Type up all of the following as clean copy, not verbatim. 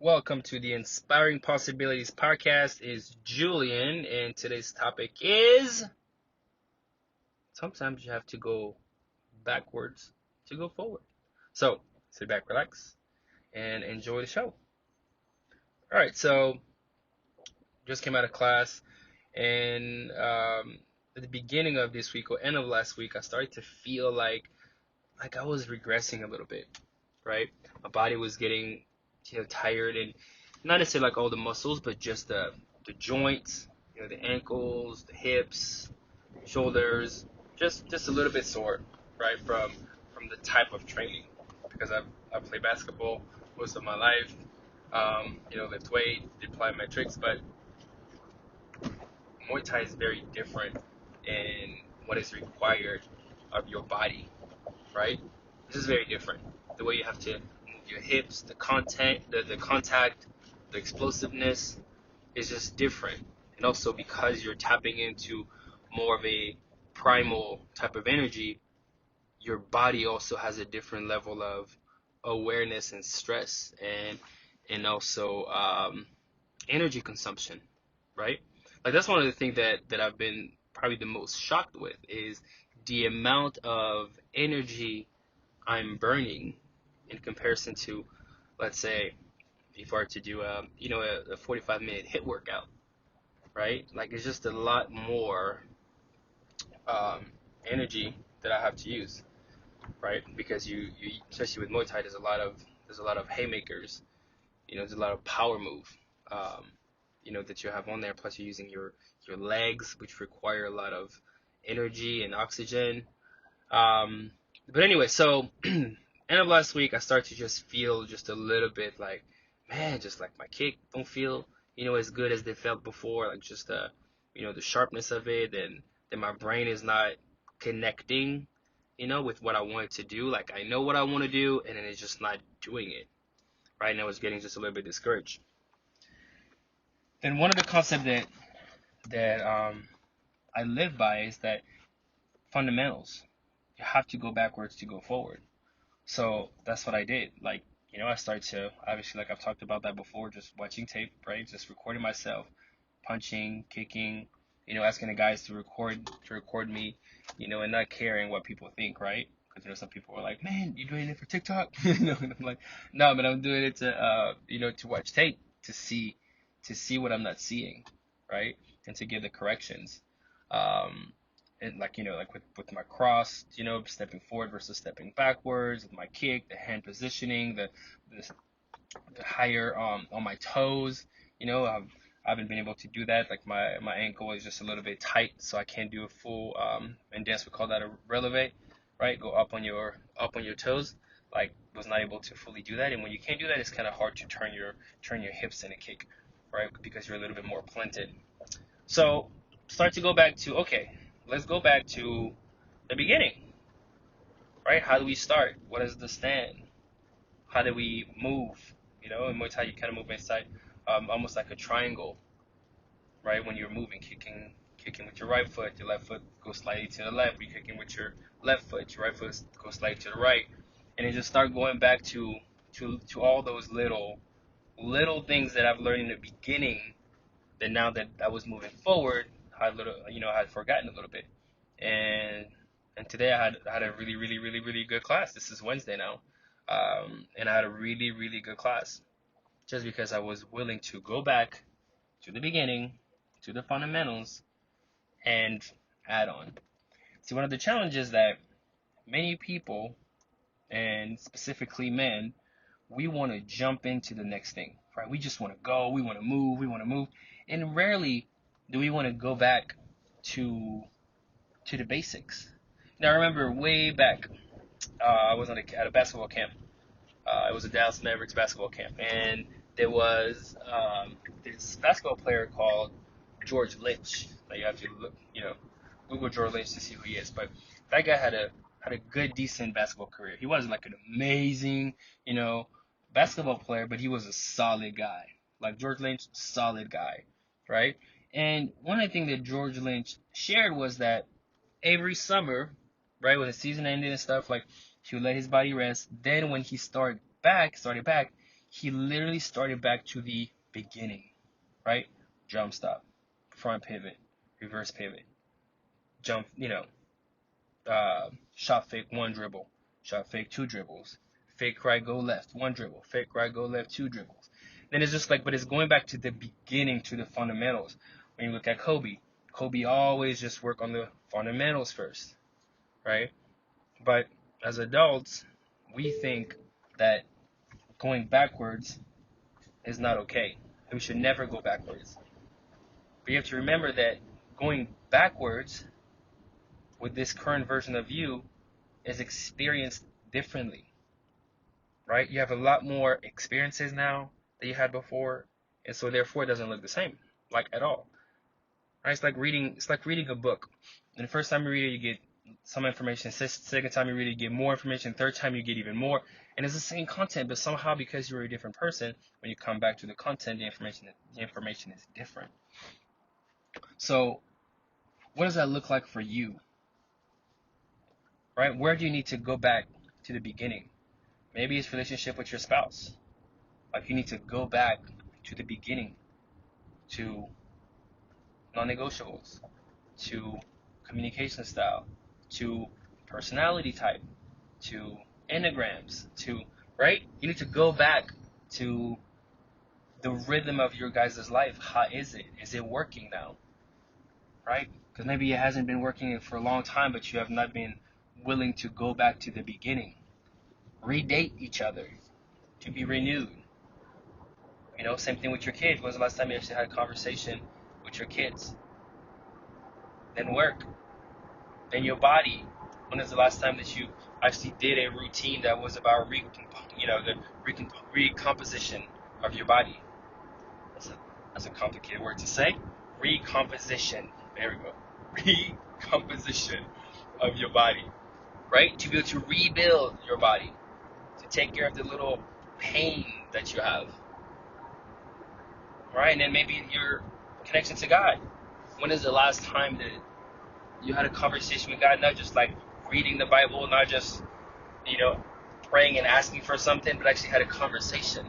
Welcome to the Inspiring Possibilities podcast. Is Julian, and today's topic is sometimes you have to go backwards to go forward. So sit back, relax, and enjoy the show. All right, so just came out of class, and at the beginning of this week or end of last week, I started to feel like I was regressing a little bit, right? My body was getting tired, and not necessarily like all the muscles, but just the joints, the ankles, the hips, shoulders, just a little bit sore, right? From the type of training, because I've played basketball most of my life, lift weight, did plyometrics, but Muay Thai is very different in what is required of your body, right? This is very different. The way you have to move your hips, the contact, the explosiveness is just different. And also because you're tapping into more of a primal type of energy, your body also has a different level of awareness and stress and also energy consumption, right? Like that's one of the things that I've been probably the most shocked with is the amount of energy I'm burning in comparison to, let's say, if I were to do a 45-minute HIIT workout, right? Like it's just a lot more um, energy that I have to use, right? Because you especially with Muay Thai, there's a lot of haymakers, there's a lot of power move, um, that you have on there. Plus you're using your legs, which require a lot of energy and oxygen. But anyway, so end of last week, I started to just feel just a little bit like, man, just like my kick don't feel, as good as they felt before. Like just the sharpness of it, and then my brain is not connecting, with what I wanted to do. Like I know what I want to do, and then it's just not doing it. Right now, it's getting just a little bit discouraged. Then one of the concepts that I live by is that fundamentals. You have to go backwards to go forward. So that's what I did. Like, I started to, obviously, like I've talked about that before, just watching tape, right? Just recording myself, punching, kicking, asking the guys to record me, and not caring what people think, right? Because, some people are like, man, you doing it for TikTok? And I'm like, no, but I'm doing it to watch tape to see what I'm not seeing, right? And to give the corrections. Um, and like with my cross, stepping forward versus stepping backwards, with my kick, the hand positioning, the higher on my toes, I haven't been able to do that. Like my ankle is just a little bit tight, so I can't do a full in dance we call that a releve, right? Go up on your toes. Like was not able to fully do that, and when you can't do that, it's kind of hard to turn your hips in a kick, right? Because you're a little bit more planted. So start to go back to, okay, let's go back to the beginning, right? How do we start? What is the stand? How do we move? In Muay Thai, you kind of move inside, almost like a triangle, right? When you're moving, kicking with your right foot, your left foot goes slightly to the left. You're kicking with your left foot, your right foot goes slightly to the right, and then just start going back to all those little things that I've learned in the beginning. That now that I was moving forward, I had forgotten a little bit, and today I had a really really really really good class. This is Wednesday now, and I had a really really good class, just because I was willing to go back to the beginning, to the fundamentals, and add on. See, one of the challenges that many people, and specifically men, we want to jump into the next thing, right? We just want to go, we want to move, and rarely do we want to go back to the basics. Now, I remember way back, I was at a basketball camp. It was a Dallas Mavericks basketball camp, and there was this basketball player called George Lynch. Now you have to look, Google George Lynch to see who he is. But that guy had a good, decent basketball career. He wasn't like an amazing, you know, basketball player, but he was a solid guy. Like George Lynch, solid guy, right? And one of the things that George Lynch shared was that every summer, right, when the season ended and stuff, like he would let his body rest. Then when he started back, he literally started back to the beginning, right? Jump stop, front pivot, reverse pivot, jump, shot fake, one dribble, shot fake, two dribbles, fake right, go left, one dribble, fake right, go left, two dribbles. Then it's just like, but it's going back to the beginning, to the fundamentals. When you look at Kobe always just work on the fundamentals first, right? But as adults, we think that going backwards is not okay. We should never go backwards. But you have to remember that going backwards with this current version of you is experienced differently, right? You have a lot more experiences now that you had before, and so therefore it doesn't look the same, like at all. Right? It's like reading a book. And the first time you read it, you get some information. Second time you read it, you get more information. Third time you get even more. And it's the same content, but somehow because you're a different person, when you come back to the content, the information is different. So what does that look like for you? Right? Where do you need to go back to the beginning? Maybe it's relationship with your spouse. Like you need to go back to the beginning, to non-negotiables, to communication style, to personality type, to enneagrams, to, right? You need to go back to the rhythm of your guys' life. How is it? Is it working now? Right? Because maybe it hasn't been working for a long time, but you have not been willing to go back to the beginning. Redate each other to be renewed. Same thing with your kids. When's the last time you actually had a conversation with your kids? Then work. Then your body. When is the last time that you actually did a routine that was about the recomposition of your body? That's a complicated word to say. Recomposition. There we go. Recomposition of your body. Right? To be able to rebuild your body. To take care of the little pain that you have. Right? And then maybe your connection to God. When is the last time that you had a conversation with God, not just like reading the Bible, not just, praying and asking for something, but actually had a conversation?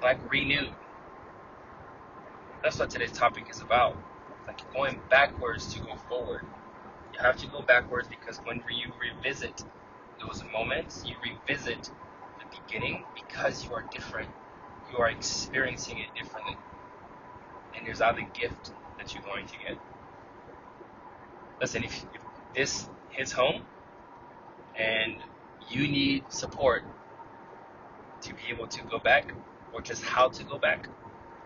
Like renewed. That's what today's topic is about. Like going backwards to go forward. You have to go backwards because when you revisit those moments, you revisit the beginning because you are different. You are experiencing it differently. And there's other gift that you're going to get. Listen, if this hits home and you need support to be able to go back or just how to go back,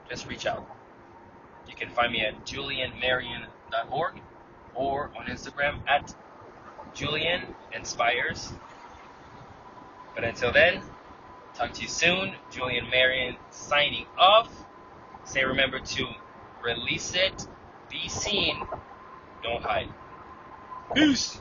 just reach out. You can find me at julianmarian.org or on Instagram at julianinspires. But until then, talk to you soon. Julian Marian signing off. Say remember to release it, be seen, don't hide. Peace.